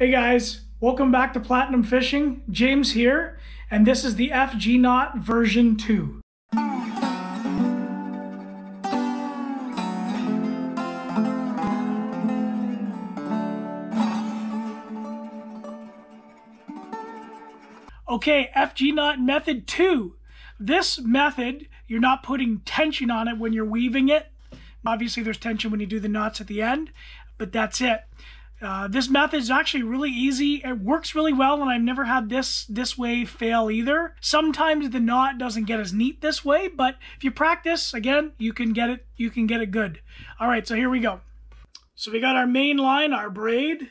Hey guys, welcome back to Platinum Fishing. James here, and this is the FG Knot version 2. Okay, FG Knot method 2. This method, you're not putting tension on it when you're weaving it. Obviously there's tension when you do the knots at the end, but that's it. This method is actually really easy. It works really well, and I've never had this way fail either. Sometimes the knot doesn't get as neat this way, but if you practice, again, you can get it good. All right, so here we go. So we got our main line, our braid.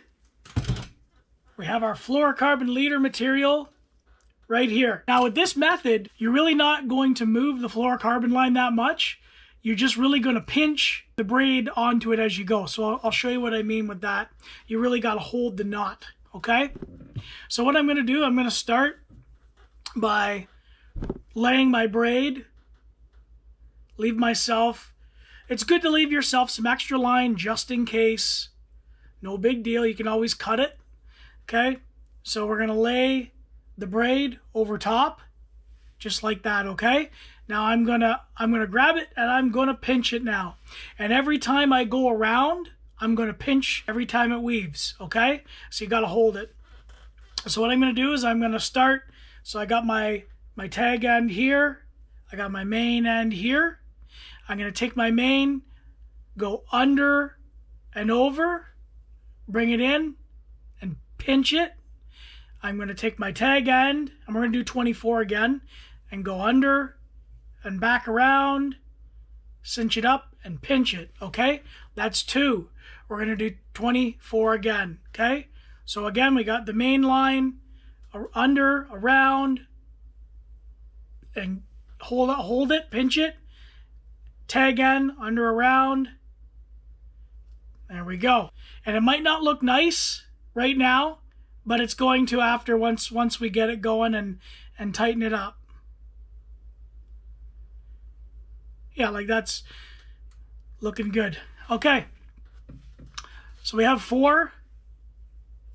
We have our fluorocarbon leader material right here. Now with this method, you're really not going to move the fluorocarbon line that much. You're just really going to pinch the braid onto it as you go. So I'll show you what I mean with that. You really got to hold the knot, okay? So what I'm going to do, I'm going to start by laying my braid, leave myself. It's good to leave yourself some extra line just in case. No big deal. You can always cut it, okay? So we're going to lay the braid over top, just like that, okay? Now I'm gonna grab it and I'm gonna pinch it now. And every time I go around, I'm gonna pinch every time it weaves, okay? So you gotta hold it. So what I'm gonna do is I'm gonna start, so I got my tag end here, I got my main end here. I'm gonna take my main, go under and over, bring it in and pinch it. I'm gonna take my tag end, and we're gonna do 24 again, and go under and back around, cinch it up and pinch it, okay? That's 2. We're going to do 24 again, okay? So again, we got the main line, under, around, and hold it, pinch it, tag end, under, around. There we go. And it might not look nice right now, but it's going to after once we get it going and tighten it up. Yeah, like that's looking good. Okay. So we have 4,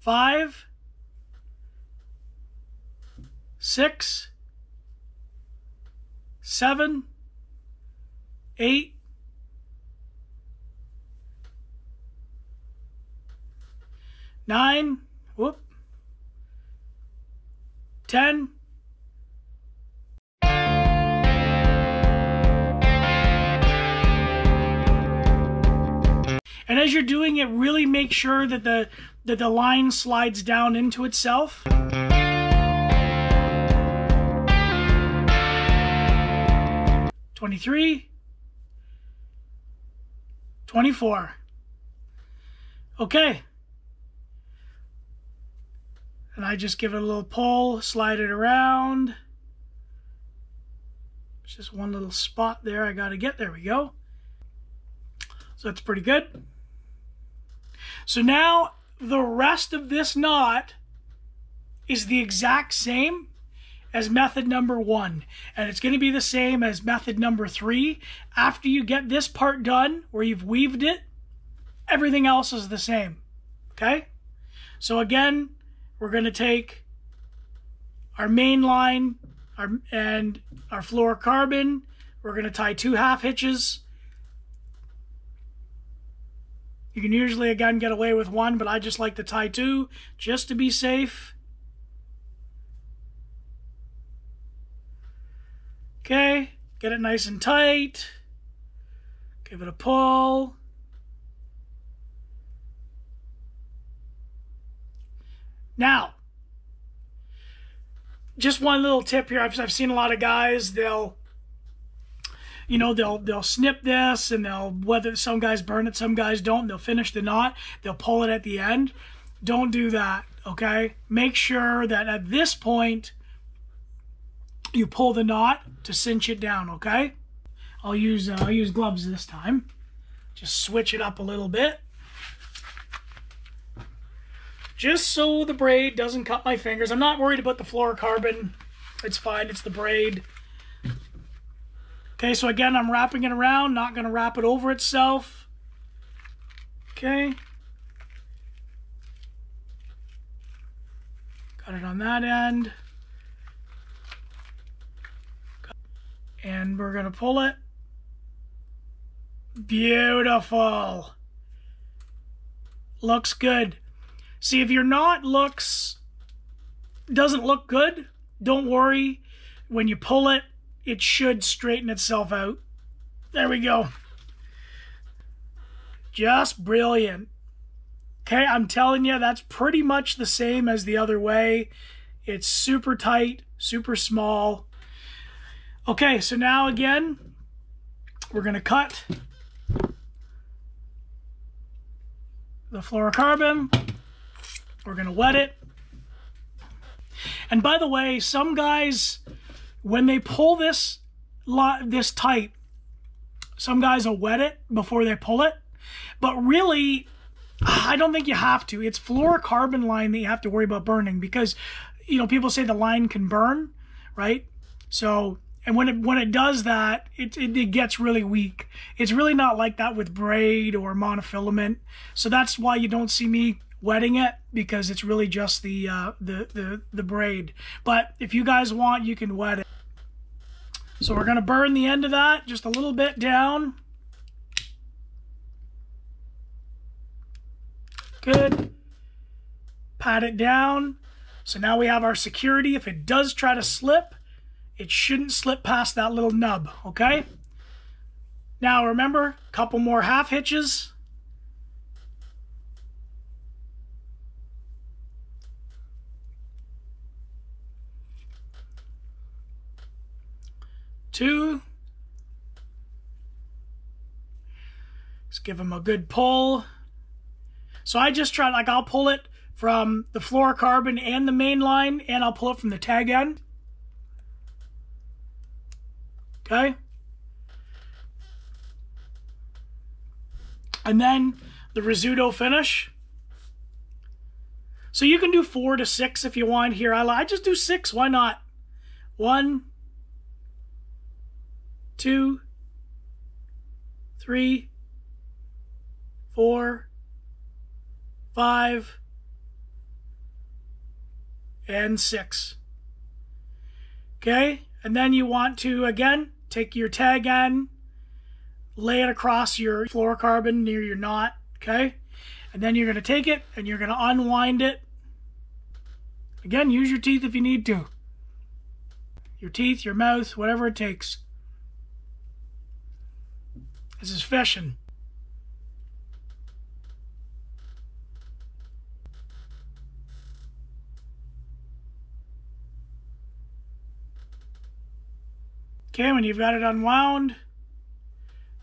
5, 6, 7, 8, 9, 10, and as you're doing it, really make sure that the line slides down into itself. 23, 24. Okay. And I just give it a little pull, slide it around. It's just one little spot there I got to get. There we go. So that's pretty good. So now the rest of this knot is the exact same as method number 1. And it's going to be the same as method number 3. After you get this part done, where you've weaved it, everything else is the same. Okay? So again, we're going to take our main line and our fluorocarbon. We're going to tie 2 half hitches. You can usually, again, get away with 1, but I just like to tie 2 just to be safe. Okay, get it nice and tight. Give it a pull. Now, just one little tip here. I've seen a lot of guys, they'll snip this, and whether some guys burn it, some guys don't. They'll finish the knot. They'll pull it at the end. Don't do that, okay? Make sure that at this point, you pull the knot to cinch it down, okay? I'll use gloves this time. Just switch it up a little bit. Just so the braid doesn't cut my fingers. I'm not worried about the fluorocarbon. It's fine, it's the braid. Okay, so again, I'm wrapping it around, not going to wrap it over itself. Okay. Got it on that end. And we're going to pull it. Beautiful. Looks good. See, if your knot doesn't look good, don't worry. When you pull it, it should straighten itself out. There we go. Just brilliant. Okay, I'm telling you, that's pretty much the same as the other way. It's super tight, super small. Okay, so now again, we're going to cut the fluorocarbon. We're going to wet it. And by the way, some guys, when they pull this tight, some guys will wet it before they pull it. But really, I don't think you have to. It's fluorocarbon line that you have to worry about burning because, you know, people say the line can burn, right? So, and when it does that, it gets really weak. It's really not like that with braid or monofilament. So that's why you don't see me wetting it, because it's really just the braid. But if you guys want, you can wet it. So we're going to burn the end of that just a little bit down. Good. Pat it down. So now we have our security. If it does try to slip, it shouldn't slip past that little nub, okay? Now remember, a couple more half hitches. Two. Let's give them a good pull. So I just try, like, I'll pull it from the fluorocarbon and the main line, and I'll pull it from the tag end. Okay? And then the Rizzuto finish. So you can do 4 to 6 if you want here. I just do 6, why not? 1, 2, 3, 4, 5, and 6. Okay, and then you want to, again, take your tag end, lay it across your fluorocarbon near your knot, okay? And then you're going to take it and you're going to unwind it. Again, use your teeth if you need to. Your teeth, your mouth, whatever it takes. This is fishing. Okay, when you've got it unwound,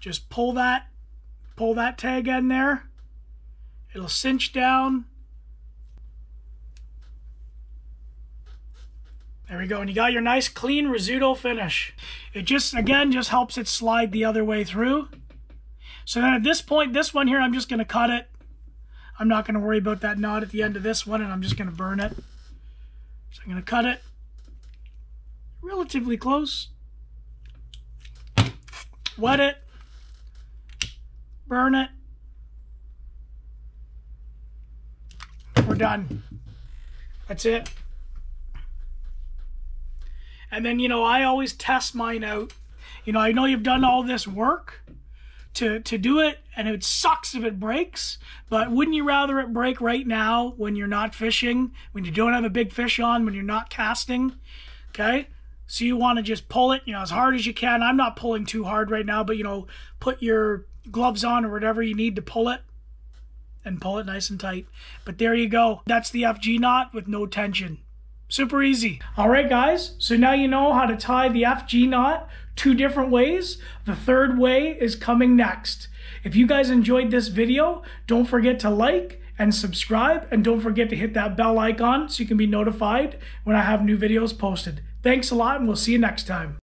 just pull that tag end there. It'll cinch down. There we go, and you got your nice clean Rizzuto finish. It just, again, just helps it slide the other way through. So then at this point, this one here, I'm just gonna cut it. I'm not gonna worry about that knot at the end of this one, and I'm just gonna burn it. So I'm gonna cut it relatively close. Wet it, burn it, we're done. That's it. And then, you know, I always test mine out. You know, I know you've done all this work to do it, and it sucks if it breaks, but wouldn't you rather it break right now when you're not fishing, when you don't have a big fish on, when you're not casting, okay? So you want to just pull it, you know, as hard as you can. I'm not pulling too hard right now, but, you know, put your gloves on or whatever you need to pull it, and pull it nice and tight. But there you go. That's the FG knot with no tension. Super easy. All right, guys. So now you know how to tie the FG knot 2 different ways. The 3rd way is coming next. If you guys enjoyed this video, don't forget to like and subscribe, and don't forget to hit that bell icon so you can be notified when I have new videos posted. Thanks a lot, and we'll see you next time.